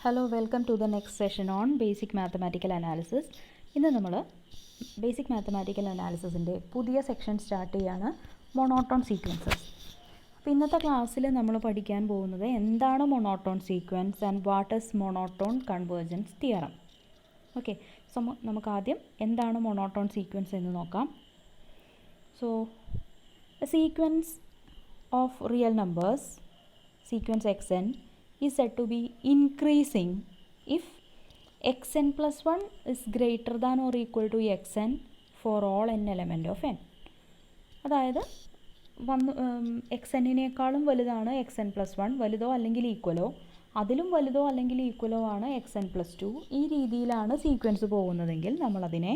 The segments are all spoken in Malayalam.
Hello, welcome to the next session on Basic Mathematical Analysis. ഇന്ന് നമ്മൾ ബേസിക് മാത്തമാറ്റിക്കൽ അനാലിസിസിൻ്റെ പുതിയ സെക്ഷൻ സ്റ്റാർട്ട് ചെയ്യാണ്, മൊണോട്ടോൺ സീക്വൻസസ്. അപ്പോൾ ഇന്നത്തെ ക്ലാസ്സിൽ നമ്മൾ പഠിക്കാൻ പോകുന്നത് എന്താണ് monotone sequence and what is monotone convergence theorem. Okay, so നമുക്ക് ആദ്യം എന്താണ് മൊണോട്ടോൺ സീക്വൻസ് എന്ന് നോക്കാം. So A sequence of real numbers, sequence xn is said to be increasing if xn plus 1 is greater than or equal to xn for all n element of n. അതായത് xn-നേക്കാളും വലുതാണ് xn പ്ലസ് 1, വലുതോ അല്ലെങ്കിൽ ഈക്വലോ, അതിലും വലുതോ അല്ലെങ്കിൽ ഈക്വലോ ആണ് xn പ്ലസ് 2. ഈ രീതിയിലാണ് സീക്വൻസ് പോകുന്നതെങ്കിൽ നമ്മളതിനെ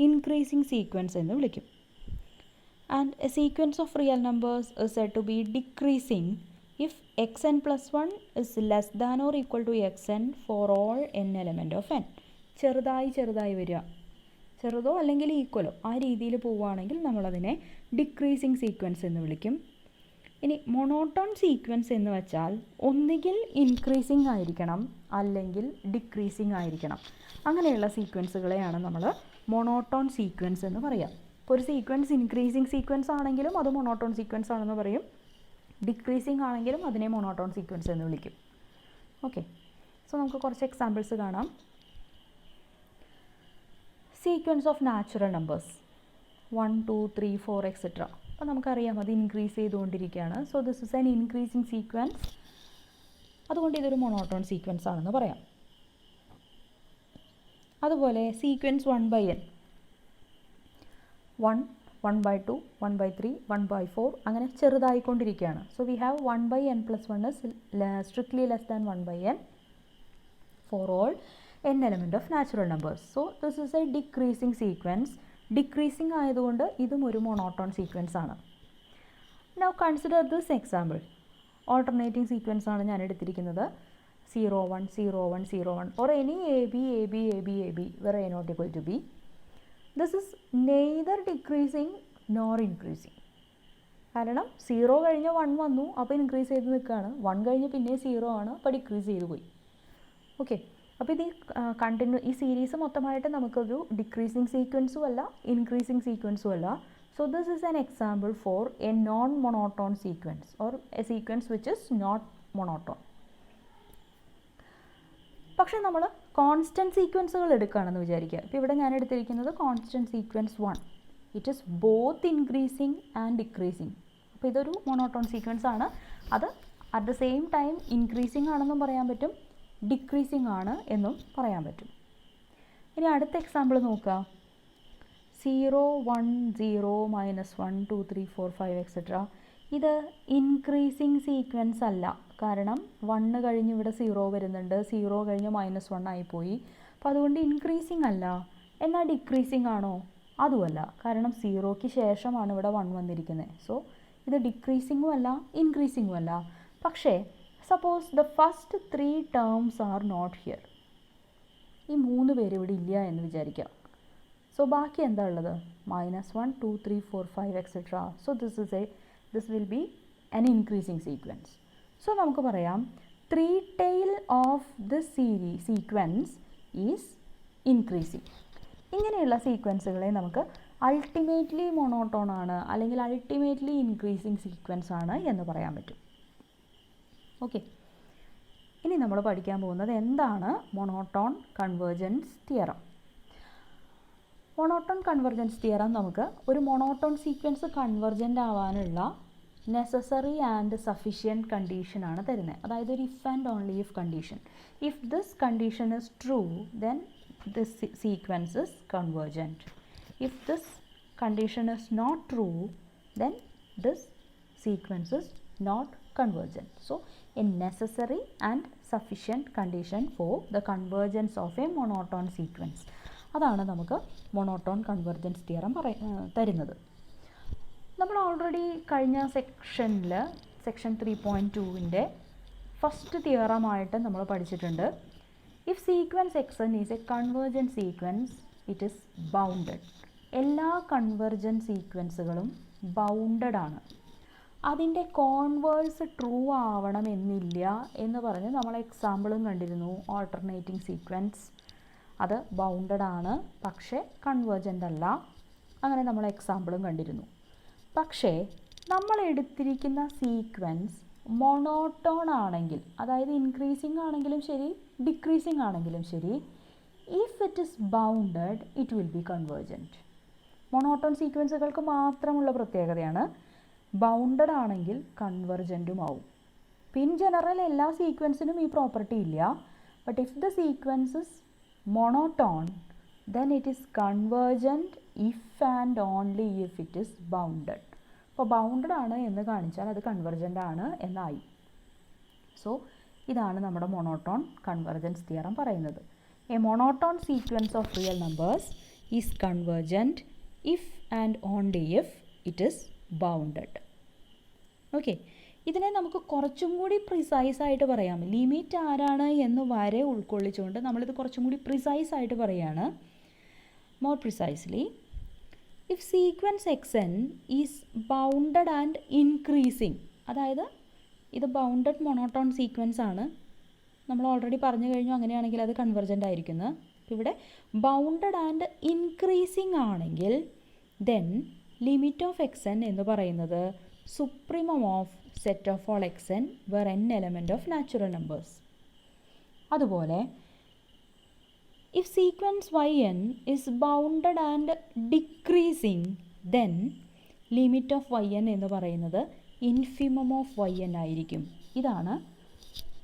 ഇൻക്രീസിങ് സീക്വൻസ് എന്ന് വിളിക്കും. And A sequence of real numbers is said to be decreasing if xn plus 1 is less than or equal to xn for all n element of n. ചെറുതായി വരിക, ചെറുതോ അല്ലെങ്കിൽ ഈക്വലോ ആ രീതിയിൽ പോവുകയാണെങ്കിൽ നമ്മളതിനെ ഡിക്രീസിങ് സീക്വൻസ് എന്ന് വിളിക്കും. ഇനി മൊണോട്ടോൺ സീക്വൻസ് എന്ന് വെച്ചാൽ ഒന്നുകിൽ ഇൻക്രീസിങ് ആയിരിക്കണം അല്ലെങ്കിൽ ഡിക്രീസിങ് ആയിരിക്കണം. അങ്ങനെയുള്ള സീക്വൻസുകളെയാണ് നമ്മൾ മൊണോട്ടോൺ സീക്വൻസ് എന്ന് പറയുക. ഇപ്പോൾ ഒരു സീക്വൻസ് ഇൻക്രീസിങ് സീക്വൻസ് ആണെങ്കിലും അത് മൊണോട്ടോൺ സീക്വൻസ് ആണെന്ന് പറയും, ഡിക്രീസിങ് ആണെങ്കിലും അതിനെ മൊണോട്ടോൺ സീക്വൻസ് എന്ന് വിളിക്കും. ഓക്കെ, സോ നമുക്ക് കുറച്ച് എക്സാമ്പിൾസ് കാണാം. Sequence of natural numbers 1, 2, 3, 4 etcetera. അപ്പോൾ നമുക്കറിയാം അത് ഇൻക്രീസ് ചെയ്തുകൊണ്ടിരിക്കുകയാണ്. So this is an increasing sequence, അതുകൊണ്ട് ഇതൊരു മൊണോട്ടോൺ സീക്വൻസ് ആണെന്ന് പറയാം. അതുപോലെ സീക്വൻസ് 1/n, 1/2, 1/3, 1/4 അങ്ങനെ ചെറുതായിക്കൊണ്ടിരിക്കുകയാണ്. So we have 1/n plus 1 is strictly less than 1/n for all n element of natural numbers. So this is a decreasing sequence. Decreasing ആയതുകൊണ്ട് ഇതും ഒരു മൊണോട്ടോൺ സീക്വൻസ് ആണ്. Now consider this example. Alternating sequence ആണ് ഞാൻ എടുത്തിരിക്കുന്നത്. 0, 1, 0, 1, 0, 1 or any AB where a not equal to b. This is neither decreasing nor increasing. കാരണം 0 കഴിഞ്ഞ് 1 വന്നു, അപ്പോൾ ഇൻക്രീസ് ചെയ്ത് നിൽക്കുകയാണ്. 1 കഴിഞ്ഞ് പിന്നെ 0 ആണ്, അപ്പോൾ ഡിക്രീസ് ചെയ്ത് പോയി. ഓക്കെ, അപ്പോൾ ഇത് ഈ സീരീസ് മൊത്തമായിട്ട് നമുക്കൊരു ഡിക്രീസിങ് സീക്വൻസും അല്ല ഇൻക്രീസിങ് സീക്വൻസും അല്ല. So this is an example for a non monotone sequence or a sequence which is not monotone. പക്ഷേ നമ്മൾ കോൺസ്റ്റൻറ്റ് സീക്വൻസുകൾ എടുക്കുകയാണെന്ന് വിചാരിക്കുക. ഇപ്പോൾ ഇവിടെ ഞാൻ എടുത്തിരിക്കുന്നത് constant sequence 1. It is both increasing and decreasing. അപ്പോൾ ഇതൊരു മൊണോട്ടോൺ സീക്വൻസ് ആണ്. അത് at the same time increasing ആണെന്നും പറയാൻ പറ്റും, ഡിക്രീസിങ് ആണ് എന്നും പറയാൻ പറ്റും. ഇനി അടുത്ത എക്സാമ്പിൾ നോക്കുക. 0, 1, 0, -1, 2, 3, 4, 5 എക്സെട്ര. ഇത് ഇൻക്രീസിങ് സീക്വൻസ് അല്ല, കാരണം 1 കഴിഞ്ഞ് ഇവിടെ 0 വരുന്നുണ്ട്, 0 കഴിഞ്ഞ് -1 ആയിപ്പോയി. അപ്പോൾ അതുകൊണ്ട് ഇൻക്രീസിങ് അല്ല. എന്നാൽ ഡിക്രീസിങ് ആണോ? അതുമല്ല, കാരണം 0ക്ക് ശേഷമാണ് ഇവിടെ 1 വന്നിരിക്കുന്നത്. സോ ഇത് ഡിക്രീസിങ്ങും അല്ല ഇൻക്രീസിങ്ങും അല്ല. പക്ഷേ suppose the first 3 terms are not here. ഈ 3 പേര് ഇവിടെ ഇല്ല എന്ന് വിചാരിക്കാം. സോ ബാക്കി എന്താ ഉള്ളത്? -1, 2, 3, 4, 5 etcetera. So this will be an increasing sequence. So നമുക്ക് പറയാം 3 tail of this sequence is increasing. ഇങ്ങനെയുള്ള സീക്വൻസുകളെ നമുക്ക് അൾട്ടിമേറ്റ്ലി മൊണോട്ടോൺ ആണ് അല്ലെങ്കിൽ അൾട്ടിമേറ്റ്ലി ഇൻക്രീസിങ് സീക്വൻസ് ആണ് എന്ന് പറയാൻ പറ്റും. ഓക്കെ, ഇനി നമ്മൾ പഠിക്കാൻ പോകുന്നത് എന്താണ് monotone convergence theorem. Monotone convergence theorem നമുക്ക് ഒരു മൊണോട്ടോൺ സീക്വൻസ് കൺവെർജൻ്റ് ആവാനുള്ള നെസസറി ആൻഡ് സഫിഷ്യൻറ്റ് കണ്ടീഷനാണ് തരുന്നത്. അതായത് ഒരു if and only if condition. If this condition is true then this sequence is convergent. If this condition is not true then this sequence is not convergent. So a necessary and sufficient condition for the convergence of a monotone sequence. അതാണ് നമുക്ക് മൊണോട്ടോൺ കൺവെർജൻസ് തിയറം തരുന്നത്. നമ്മൾ ഓൾറെഡി കഴിഞ്ഞ സെക്ഷനിൽ സെക്ഷൻ 3.2-ൻ്റെ ഫസ്റ്റ് തിയറമായിട്ട് നമ്മൾ പഠിച്ചിട്ടുണ്ട്. If sequence xn is a convergent sequence it is bounded. എല്ലാ കൺവെർജൻറ്റ് സീക്വൻസുകളും ബൗണ്ടഡ് ആണ്. അതിൻ്റെ കോൺവേഴ്സ് ട്രൂ ആവണമെന്നില്ല എന്ന് പറഞ്ഞ് നമ്മൾ എക്സാമ്പിളും കണ്ടിരുന്നു. ഓൾട്ടർനേറ്റിംഗ് സീക്വൻസ് അത് ബൗണ്ടഡ് ആണ് പക്ഷേ കൺവേർജൻ്റ് അല്ല, അങ്ങനെ നമ്മൾ എക്സാമ്പിളും കണ്ടിരുന്നു. പക്ഷേ നമ്മൾ എടുത്തിരിക്കുന്ന സീക്വൻസ് മൊണോട്ടോൺ ആണെങ്കിൽ, അതായത് ഇൻക്രീസിങ് ആണെങ്കിലും ശരി ഡിക്രീസിങ് ആണെങ്കിലും ശരി, if it is bounded it will be convergent. Monotone സീക്വൻസുകൾക്ക് മാത്രമുള്ള പ്രത്യേകതയാണ്. ബൗണ്ടഡ് ആണെങ്കിൽ കൺവെർജൻറ്റും ആവും. ഇൻ ജനറൽ എല്ലാ സീക്വൻസിനും ഈ പ്രോപ്പർട്ടി ഇല്ല. But if the sequence is monotone then it is convergent if and only if it is bounded. അപ്പോൾ ബൗണ്ടഡ് ആണ് എന്ന് കാണിച്ചാൽ അത് കൺവെർജൻ്റ് ആണ് എന്നായി. സോ ഇതാണ് നമ്മുടെ മൊണോട്ടോൺ കൺവെർജൻസ് തിയറം പറയുന്നത്. A monotone sequence of real numbers is convergent if and only if it is bounded. Okay, ഇതിനെ നമുക്ക് കുറച്ചും കൂടി പ്രിസൈസ് ആയിട്ട് പറയാം. ലിമിറ്റ് ആരാണ് എന്ന് വരെ ഉൾക്കൊള്ളിച്ചുകൊണ്ട് നമ്മളിത് കുറച്ചും കൂടി പ്രിസൈസ് ആയിട്ട് പറയുകയാണ്. More precisely, if sequence x N is bounded and increasing, അതായത് ഇത് ബൗണ്ടഡ് മൊണോട്ടോൺ സീക്വൻസ് ആണ്, നമ്മൾ ഓൾറെഡി പറഞ്ഞു കഴിഞ്ഞു, അങ്ങനെയാണെങ്കിൽ അത് കൺവെർജൻ്റ് ആയിരിക്കുന്നത്. ഇവിടെ ബൗണ്ടഡ് ആൻഡ് ഇൻക്രീസിങ് ആണെങ്കിൽ then limit of x n എന്ന് പറയുന്നത് supremum of set of all x n where n element of natural numbers. അതുപോലെ if sequence y n is bounded and decreasing then limit of y n എന്ന് പറയുന്നത് ഇൻഫിമം ഓഫ് വൈ എൻ ആയിരിക്കും. ഇതാണ്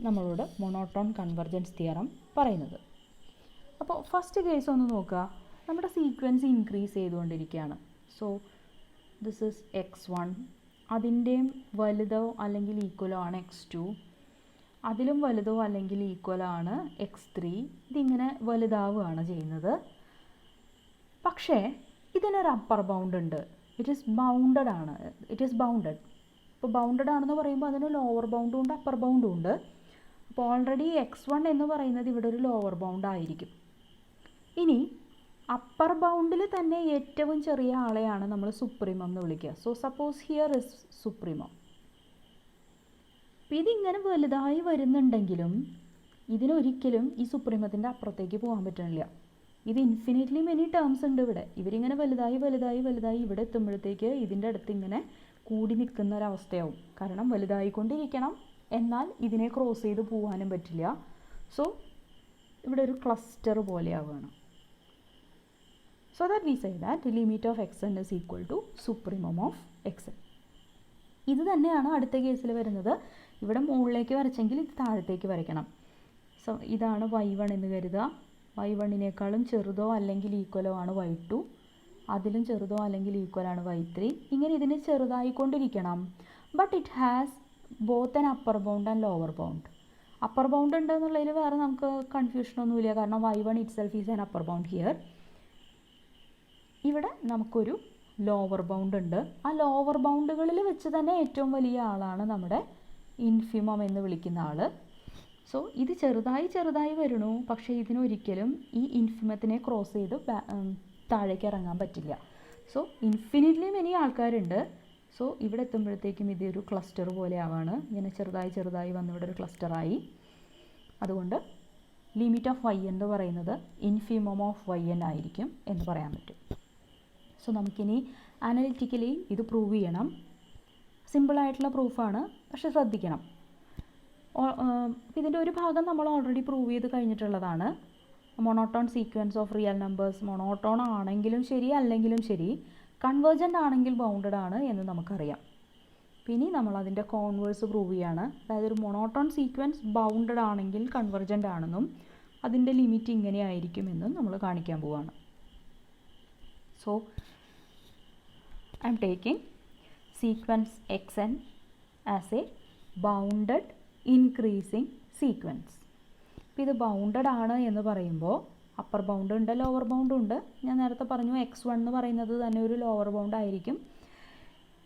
നമ്മളോട് മൊണോട്ടോൺ കൺവെർജൻസ് തിയറം പറയുന്നത്. അപ്പോൾ ഫസ്റ്റ് കേസ് ഒന്ന് നോക്കുക. നമ്മുടെ സീക്വൻസ് ഇൻക്രീസ് ചെയ്തുകൊണ്ടിരിക്കുകയാണ്. സോ ദിസ് ഈസ് x1, അതിൻ്റെയും വലുതോ അല്ലെങ്കിൽ ഈക്വലോ ആണ് x2, അതിലും വലുതോ അല്ലെങ്കിൽ ഈക്വലോ ആണ് x3. ഇതിങ്ങനെ വലുതാവുകയാണ് ചെയ്യുന്നത്. പക്ഷേ ഇതിനൊരു അപ്പർ ബൗണ്ട് ഉണ്ട്. ഇറ്റ് ഈസ് ബൗണ്ടഡ് ആണ്, ഇറ്റ് ഈസ് ബൗണ്ടഡ്. ഇപ്പോൾ ബൗണ്ടഡ് ആണെന്ന് പറയുമ്പോൾ അതിന് ലോവർ ബൗണ്ടും ഉണ്ട് അപ്പർ ബൗണ്ടും ഉണ്ട്. അപ്പോൾ ഓൾറെഡി x1 എന്ന് പറയുന്നത് ഇവിടെ ഒരു ലോവർ ബൗണ്ട് ആയിരിക്കും. ഇനി അപ്പർ ബൗണ്ടിൽ തന്നെ ഏറ്റവും ചെറിയ ആളെയാണ് നമ്മൾ സുപ്രീമം എന്ന് വിളിക്കുക. So suppose here is supremum. അപ്പോൾ ഇതിങ്ങനെ വലുതായി വരുന്നുണ്ടെങ്കിലും ഇതിനൊരിക്കലും ഈ സുപ്രീമത്തിൻ്റെ അപ്പുറത്തേക്ക് പോകാൻ പറ്റണില്ല. ഇത് ഇൻഫിനിറ്റ്ലി മെനി ടേംസ് ഉണ്ട് ഇവിടെ. ഇവരിങ്ങനെ വലുതായി വലുതായി വലുതായി ഇവിടെ എത്തുമ്പോഴത്തേക്ക് ഇതിൻ്റെ അടുത്ത് ഇങ്ങനെ കൂടി നിൽക്കുന്ന ഒരവസ്ഥയാവും. കാരണം വലുതായിക്കൊണ്ടിരിക്കണം, എന്നാൽ ഇതിനെ ക്രോസ് ചെയ്ത് പോകാനും പറ്റില്ല. സോ ഇവിടെ ഒരു cluster പോലെയാവുകയാണ്. So that we say that the limit of xn is equal to supremum of xn. ഇത് തന്നെയാണ് അടുത്ത കേസിൽ വരുന്നത്. ഇവിടെ മുകളിലേക്ക് വരച്ചെങ്കിൽ ഇത് താഴത്തേക്ക് വരയ്ക്കണം. സോ ഇതാണ് y1 എന്ന് കരുതുക. y1നേക്കാളും ചെറുതോ അല്ലെങ്കിൽ ഈക്വലോ ആണ് y2, അതിലും ചെറുതോ അല്ലെങ്കിൽ ഈക്വൽ ആണ് y3. ഇങ്ങനെ ഇതിന് ചെറുതായിക്കൊണ്ടിരിക്കണം. But it has both an upper bound and lower bound. Upper bound ഉണ്ടെന്നുള്ളതിൽ വേറെ നമുക്ക് കൺഫ്യൂഷനൊന്നുമില്ല. കാരണം y1 itself is an upper bound here. ഇവിടെ നമുക്കൊരു ലോവർ ബൗണ്ട് ഉണ്ട്. ആ ലോവർ ബൗണ്ടുകളിൽ വെച്ച് തന്നെ ഏറ്റവും വലിയ ആളാണ് നമ്മുടെ ഇൻഫിമം എന്ന് വിളിക്കുന്ന ആൾ. സോ ഇത് ചെറുതായി ചെറുതായി വരണു, പക്ഷേ ഇതിനൊരിക്കലും ഈ ഇൻഫിമത്തിനെ ക്രോസ് ചെയ്ത് താഴേക്ക് ഇറങ്ങാൻ പറ്റില്ല. സോ ഇൻഫിനിറ്റ്ലി മെനി ആൾക്കാരുണ്ട്. സോ ഇവിടെ എത്തുമ്പോഴത്തേക്കും ഇതൊരു ക്ലസ്റ്റർ പോലെ ആവാണ്. ഇങ്ങനെ ചെറുതായി ചെറുതായി വന്ന് ഇവിടെ ഒരു ക്ലസ്റ്ററായി. അതുകൊണ്ട് ലിമിറ്റ് ഓഫ് വൈ എന്ന് പറയുന്നത് ഇൻഫിമം ഓഫ് വൈ എൻ ആയിരിക്കും എന്ന് പറയാൻ പറ്റും. സോ നമുക്കിനി അനലിറ്റിക്കലി ഇത് പ്രൂവ് ചെയ്യണം. സിമ്പിളായിട്ടുള്ള പ്രൂഫാണ്, പക്ഷെ ശ്രദ്ധിക്കണം. ഇതിൻ്റെ ഒരു ഭാഗം നമ്മൾ ഓൾറെഡി പ്രൂവ് ചെയ്ത് കഴിഞ്ഞിട്ടുള്ളതാണ്. Monotone sequence of real numbers monotone ആണെങ്കിലും ശരി അല്ലെങ്കിലും ശരി കൺവേർജൻ്റ് ആണെങ്കിൽ ബൗണ്ടഡ് ആണ് എന്ന് നമുക്കറിയാം. പിന്നെ നമ്മൾ അതിൻ്റെ കോൺവേഴ്സ് പ്രൂവ് ചെയ്യാണ്. അതായത് ഒരു മൊണോട്ടോൺ സീക്വൻസ് ബൗണ്ടഡ് ആണെങ്കിൽ കൺവേർജൻ്റ് ആണെന്നും അതിൻ്റെ ലിമിറ്റ് ഇങ്ങനെ ആയിരിക്കുമെന്നും നമ്മൾ കാണിക്കാൻ പോവുകയാണ്. So I am taking sequence xn as a bounded increasing sequence. ഇപ്പോൾ ഇത് ബൗണ്ടഡ് ആണ് എന്ന് പറയുമ്പോൾ അപ്പർ ബൗണ്ട് ഉണ്ട് ലോവർ ബൗണ്ടും ഉണ്ട്. ഞാൻ നേരത്തെ പറഞ്ഞു x1 എന്ന് പറയുന്നത് തന്നെ ഒരു ലോവർ ബൗണ്ട് ആയിരിക്കും.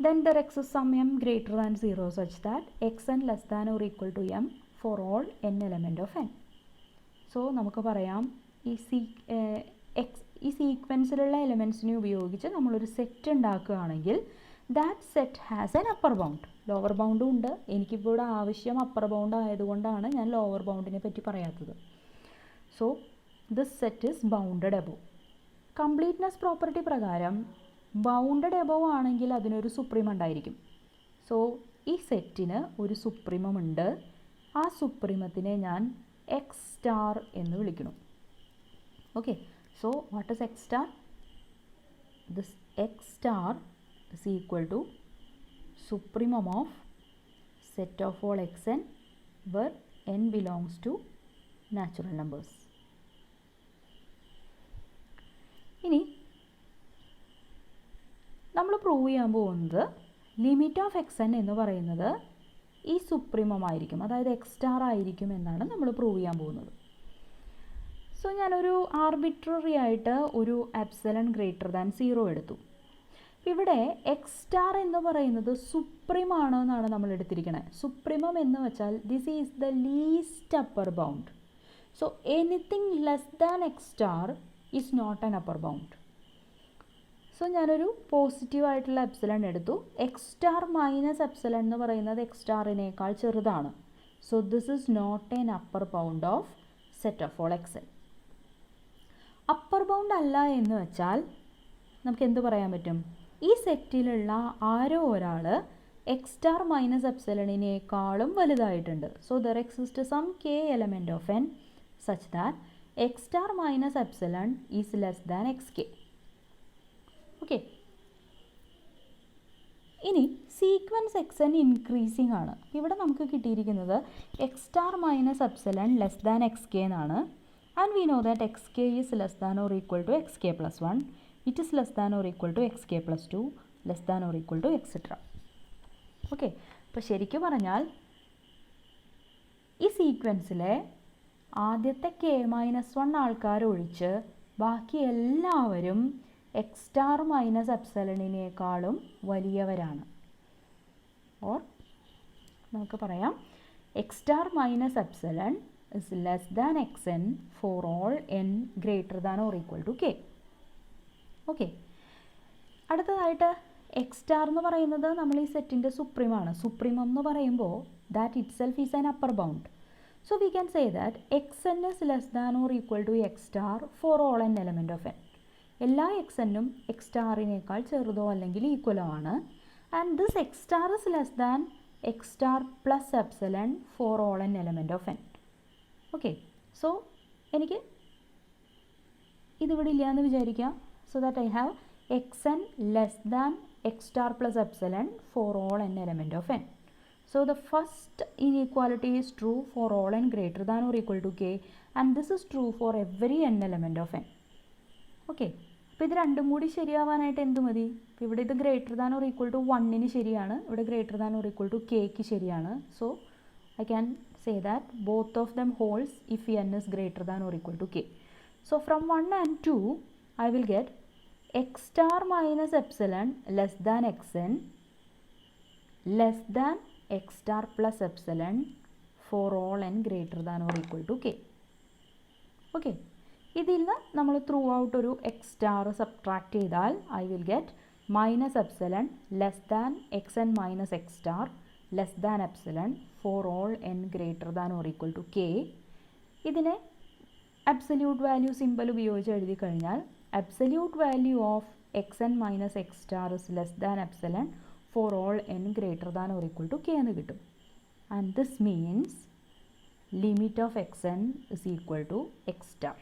Then there exists some m greater than 0 such that xn less than or equal to m for all n element of n. So നമുക്ക് പറയാം ഈ സീക്വൻസിലുള്ള എലമെൻസിനെ ഉപയോഗിച്ച് നമ്മളൊരു സെറ്റ് ഉണ്ടാക്കുകയാണെങ്കിൽ that set has an upper bound. Lower ബൗണ്ടും ഉണ്ട്. എനിക്കിപ്പോൾ ഇവിടെ ആവശ്യം അപ്പർ ബൗണ്ട് ആയതുകൊണ്ടാണ് ഞാൻ ലോവർ ബൗണ്ടിനെ പറ്റി പറയാത്തത്. So this set is bounded above. Completeness property പ്രകാരം ബൗണ്ടഡ് എബോവ് ആണെങ്കിൽ അതിനൊരു സുപ്രീം ഉണ്ടായിരിക്കും. സോ ഈ സെറ്റിന് ഒരു സുപ്രീമം ഉണ്ട്. ആ സുപ്രീമത്തിനെ ഞാൻ എക്സ് സ്റ്റാർ എന്ന് വിളിക്കണം. Okay, so what is X star? This X star is equal to supremum of set of all xn where n belongs to natural numbers. ഇനി നമ്മൾ പ്രൂവ് ചെയ്യാൻ പോകുന്നത് ലിമിറ്റ് ഓഫ് എക്സ് എൻ എന്ന് പറയുന്നത് ഈ സുപ്രീമം ആയിരിക്കും, അതായത് എക്സ് സ്റ്റാർ ആയിരിക്കും എന്നാണ് നമ്മൾ പ്രൂവ് ചെയ്യാൻ പോകുന്നത്. സോ ഞാനൊരു ആർബിട്രറി ആയിട്ട് ഒരു എപ്സിലൺ ഗ്രേറ്റർ ദാൻ 0 എടുത്തു. ഇവിടെ എക്സ് സ്റ്റാർ എന്ന് പറയുന്നത് സുപ്രീം ആണ് എന്നാണ് നമ്മൾ എടുത്തിരിക്കുന്നത്. സുപ്രീമം എന്ന് വെച്ചാൽ this is the least upper bound. So anything less than x star is not an upper bound. So ഞാനൊരു പോസിറ്റീവായിട്ടുള്ള എപ്സിലൺ എടുത്തു. എക്സ് സ്റ്റാർ മൈനസ് എപ്സിലൺ എന്ന് പറയുന്നത് എക്സ് സ്റ്റാറിനേക്കാൾ ചെറുതാണ്. So this is not an upper bound of set of all x n. Upper bound അല്ല എന്ന് വെച്ചാൽ നമുക്ക് എന്ത് പറയാൻ പറ്റും? ഈ സെറ്റിലുള്ള ആരോ ഒരാൾ എക്സ് സ്റ്റാർ മൈനസ് എപ്സിലണിനേക്കാളും വലുതായിട്ടുണ്ട്. So there exist some k element of n such that x star minus epsilon is less than x k. Okay, ഇനി സീക്വൻസ് എക്സ് എൻ ഇൻക്രീസിങ് ആണ്. ഇവിടെ നമുക്ക് കിട്ടിയിരിക്കുന്നത് x star minus epsilon less than x k എന്നാണ്. And we know that x k is less than or equal to x k plus 1. It is less than or equal to xk plus 2, less than or equal to etc. Okay, അപ്പോൾ ശരിക്കും പറഞ്ഞാൽ ഈ സീക്വൻസിലെ ആദ്യത്തെ k-1 ആൾക്കാർ ഒഴിച്ച് ബാക്കി എല്ലാവരും എക്സ് സ്റ്റാർ മൈനസ് എപ്സിലണിനേക്കാളും വലിയവരാണ്. ഓർ നമുക്ക് പറയാം x star minus epsilon is less than x n for all n greater than or equal to k. Okay, അടുത്തതായിട്ട് എക്സ് സ്റ്റാർ എന്ന് പറയുന്നത് നമ്മൾ ഈ സെറ്റിൻ്റെ സുപ്രീമാണ്. സുപ്രീമം എന്ന് പറയുമ്പോൾ that itself is an upper bound. So we can say that x n is less than or equal to x star for all n element of N. എല്ലാ എക്സ് എന്നും എക്സ് സ്റ്റാറിനേക്കാൾ ചെറുതോ അല്ലെങ്കിൽ ഈക്വലോ ആണ്. And this X star is less than x star plus epsilon for all n element of N. Okay, so എനിക്ക് ഇതിവിടെ ഇല്ലയെന്ന് വിചാരിക്കാം. So that I have xn less than x star plus epsilon for all n element of n. So the first inequality is true for all n greater than or equal to k, and this is true for every n element of n. Okay, അപ്പോൾ ഇത് രണ്ടും കൂടി ശരിയാവാനായിട്ട് എന്ത് മതി? ഇവിടെ ഇത് greater than or equal to 1ന് ശരിയാണ്, ഇവിടെ greater than or equal to കെക്ക് ശരിയാണ്. So I can say that both of them holds if n is greater than or equal to k. So from 1 and 2 I will get x star minus epsilon less than xn less than x star plus epsilon for all n greater than or equal to k. Okay, ഇതിൽ നിന്ന് നമ്മൾ ത്രൂ ഔട്ട് ഒരു എക്സ് സ്റ്റാർ സബ്ട്രാക്ട് ചെയ്താൽ I will get minus epsilon less than x n minus x star less than epsilon for all n greater than or equal to k. ഇതിനെ അബ്സല്യൂട്ട് വാല്യൂ സിമ്പിൾ ഉപയോഗിച്ച് എഴുതി കഴിഞ്ഞാൽ absolute value of xn minus x star is less than epsilon for all n greater than or equal to k എന്ന് കിട്ടും. And this means limit of xn is equal to x star.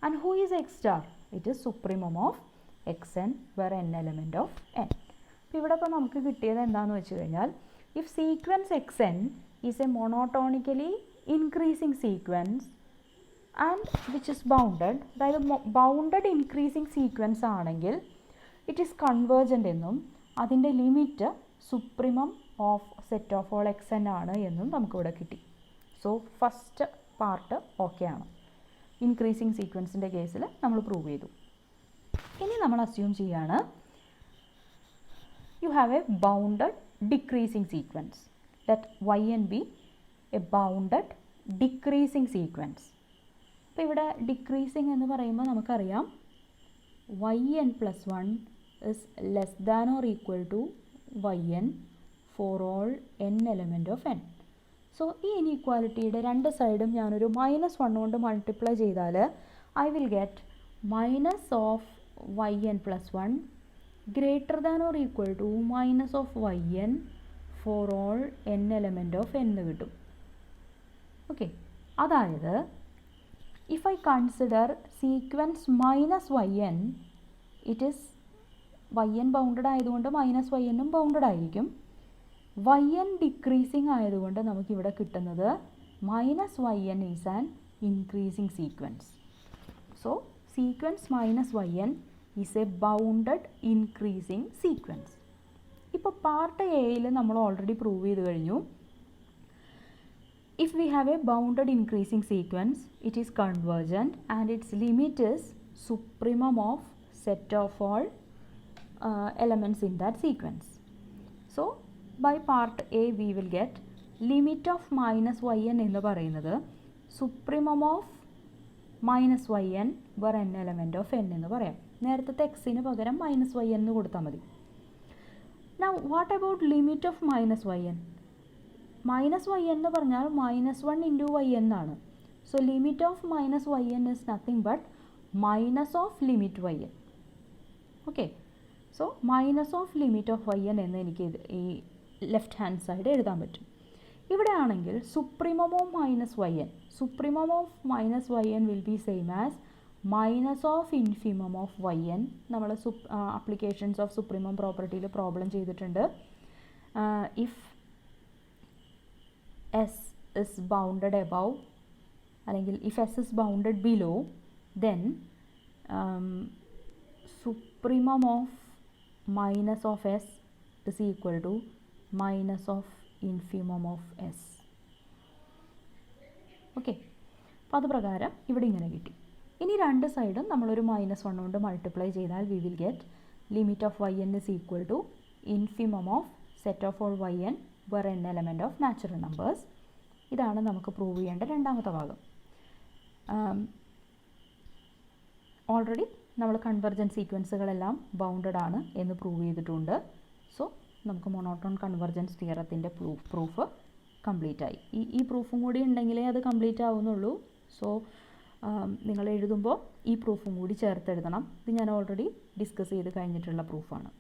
And who is x star? It is supremum of xn where n element of n. അപ്പോൾ ഇവിടെ ഇപ്പോൾ നമുക്ക് കിട്ടിയത് എന്താണെന്ന് വെച്ച് കഴിഞ്ഞാൽ if sequence xn is a monotonically increasing sequence and which is bounded, അതായത് ബൗണ്ടഡ് ഇൻക്രീസിങ് സീക്വൻസ് ആണെങ്കിൽ ഇറ്റ് ഈസ് കൺവേർജൻ്റ് എന്നും അതിൻ്റെ limit supremum of set of all x N ആണ് എന്നും നമുക്കിവിടെ കിട്ടി. സോ ഫസ്റ്റ് പാർട്ട് ഓക്കെ ആണ്. ഇൻക്രീസിങ് സീക്വൻസിൻ്റെ കേസിൽ നമ്മൾ പ്രൂവ് ചെയ്തു. ഇനി നമ്മൾ അസ്യൂം ചെയ്യാണ് you have a bounded decreasing sequence. Let yn be a bounded decreasing sequence. അപ്പോൾ ഇവിടെ ഡിക്രീസിങ് എന്ന് പറയുമ്പോൾ നമുക്കറിയാം yn plus 1 is less than or equal to yn for all n element of n. So ഈ ഇനീക്വാലിറ്റിയുടെ രണ്ട് സൈഡും ഞാനൊരു -1 കൊണ്ട് മൾട്ടിപ്ലൈ ചെയ്താൽ I will get -yn + 1 greater than or equal to -yn for all n element of n കിട്ടും. ഓക്കെ, അതായത് if I consider sequence -yn, it is yn bounded ആയതുകൊണ്ട് -yn ബൗണ്ടഡ് ആയിരിക്കും. yn ഡിക്രീസിങ് ആയതുകൊണ്ട് നമുക്കിവിടെ കിട്ടുന്നത് -yn is an increasing sequence. So sequence -yn is a bounded increasing sequence. ഇപ്പോൾ പാർട്ട് എയിൽ നമ്മൾ ഓൾറെഡി പ്രൂവ് ചെയ്ത് കഴിഞ്ഞു. If we have a bounded increasing sequence, it is convergent and its limit is supremum of set of all elements in that sequence. So by part A we will get limit of -yn എന്ന് പറയുന്നത് supremum of -yn where n element of n എന്ന് പറയാം. നേരത്തെ xന് പകരം -yn എന്ന് കൊടുത്താൽ മതി. Now what about limit of -yn? -yn എന്ന് പറഞ്ഞാൽ -1 into yn ആണ്. So limit of -yn is nothing but minus off limit yn. Okay, so minus off limit of yn എന്ന് എനിക്ക് ഈ ലെഫ്റ്റ് ഹാൻഡ് സൈഡ് എഴുതാൻ പറ്റും. ഇവിടെ ആണെങ്കിൽ supremum of -yn, supremum of -yn will be same as minus of infimum of yn. നമ്മൾ അപ്ലിക്കേഷൻസ് ഓഫ് സുപ്രീമം പ്രോപ്പർട്ടിയിൽ പ്രോബ്ലം ചെയ്തിട്ടുണ്ട്. If S is bounded above അല്ലെങ്കിൽ if S is bounded below, then supremum of minus of S is equal to minus of infimum of S. Okay, അപ്പോൾ അത് പ്രകാരം ഇവിടെ ഇങ്ങനെ കിട്ടി. ഇനി രണ്ട് സൈഡും നമ്മളൊരു -1 കൊണ്ട് മൾട്ടിപ്ലൈ ചെയ്താൽ we will get limit of yn is equal to infimum of set of all yn were n element of natural numbers. ഇതാണ് നമുക്ക് പ്രൂവ് ചെയ്യേണ്ട രണ്ടാമത്തെ ഭാഗം. ഓൾറെഡി നമ്മൾ കൺവെർജൻറ്റ് സീക്വൻസുകളെല്ലാം ബൗണ്ടഡ് ആണ് എന്ന് പ്രൂവ് ചെയ്തിട്ടുണ്ട്. സോ നമുക്ക് മോണോട്ടോൺ കൺവെർജൻസ് തിയറത്തിൻ്റെ പ്രൂഫ് കംപ്ലീറ്റ് ആയി. ഈ പ്രൂഫും കൂടി ഉണ്ടെങ്കിലേ അത് കംപ്ലീറ്റ് ആവുന്നുള്ളൂ. സോ നിങ്ങൾ എഴുതുമ്പോൾ ഈ പ്രൂഫും കൂടി ചേർത്തെഴുതണം. ഇത് ഞാൻ ഓൾറെഡി ഡിസ്കസ് ചെയ്ത് കഴിഞ്ഞിട്ടുള്ള പ്രൂഫാണ്.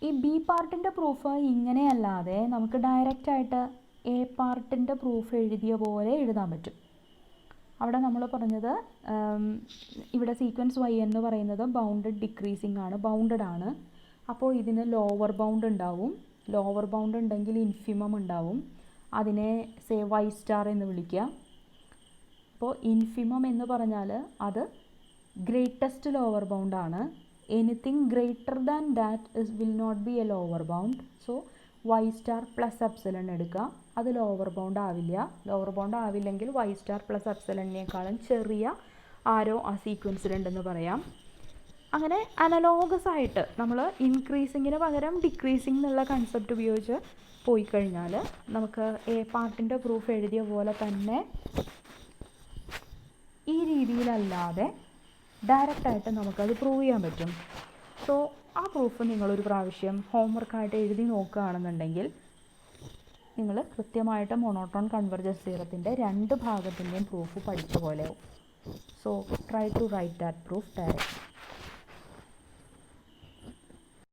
ഈ ബി പാർട്ടിൻ്റെ പ്രൂഫ് ഇങ്ങനെയല്ലാതെ നമുക്ക് ഡയറക്റ്റായിട്ട് എ പാർട്ടിൻ്റെ പ്രൂഫ് എഴുതിയ പോലെ എഴുതാൻ പറ്റും. അവിടെ നമ്മൾ പറഞ്ഞത് ഇവിടെ സീക്വൻസ് y എന്ന് പറയുന്നത് ബൗണ്ടഡ് ഡിക്രീസിങ് ആണ്, ബൗണ്ടഡ് ആണ്. അപ്പോൾ ഇതിന് ലോവർ ബൗണ്ട് ഉണ്ടാവും. ലോവർ ബൗണ്ട് ഉണ്ടെങ്കിൽ ഇൻഫിമം ഉണ്ടാവും. അതിനെ സേ y സ്റ്റാർ എന്ന് വിളിക്കുക. അപ്പോൾ ഇൻഫിമം എന്ന് പറഞ്ഞാൽ അത് ഗ്രേറ്റസ്റ്റ് ലോവർ ബൗണ്ട് ആണ്. anything greater than that will not be a lower bound. so y star plus epsilon എടുക്കുക. അത് ലോവർ ബൗണ്ട് ആവില്ല. ലോവർ ബൗണ്ട് ആവില്ലെങ്കിൽ y star plus epsilonനേക്കാളും ചെറിയ ആരോ ആ സീക്വൻസിലുണ്ടെന്ന് പറയാം. അങ്ങനെ അനലോഗസ് ആയിട്ട് നമ്മൾ ഇൻക്രീസിങ്ങിന് പകരം ഡിക്രീസിങ് എന്നുള്ള കൺസെപ്റ്റ് ഉപയോഗിച്ച് പോയി കഴിഞ്ഞാൽ നമുക്ക് എ പാർട്ടിൻ്റെ പ്രൂഫ് എഴുതിയ പോലെ തന്നെ ഈ രീതിയിലല്ലാതെ ഡയറക്റ്റായിട്ട് നമുക്കത് പ്രൂവ് ചെയ്യാൻ പറ്റും. സോ ആ പ്രൂഫ് നിങ്ങളൊരു പ്രാവശ്യം ഹോംവർക്കായിട്ട് എഴുതി നോക്കുകയാണെന്നുണ്ടെങ്കിൽ നിങ്ങൾ കൃത്യമായിട്ട് മോണോട്ടോൺ കൺവെർജൻസ് തിയറത്തിൻ്റെ രണ്ട് ഭാഗത്തിൻ്റെയും പ്രൂഫ് പഠിച്ച പോലെയാവും. So try to write that proof direct.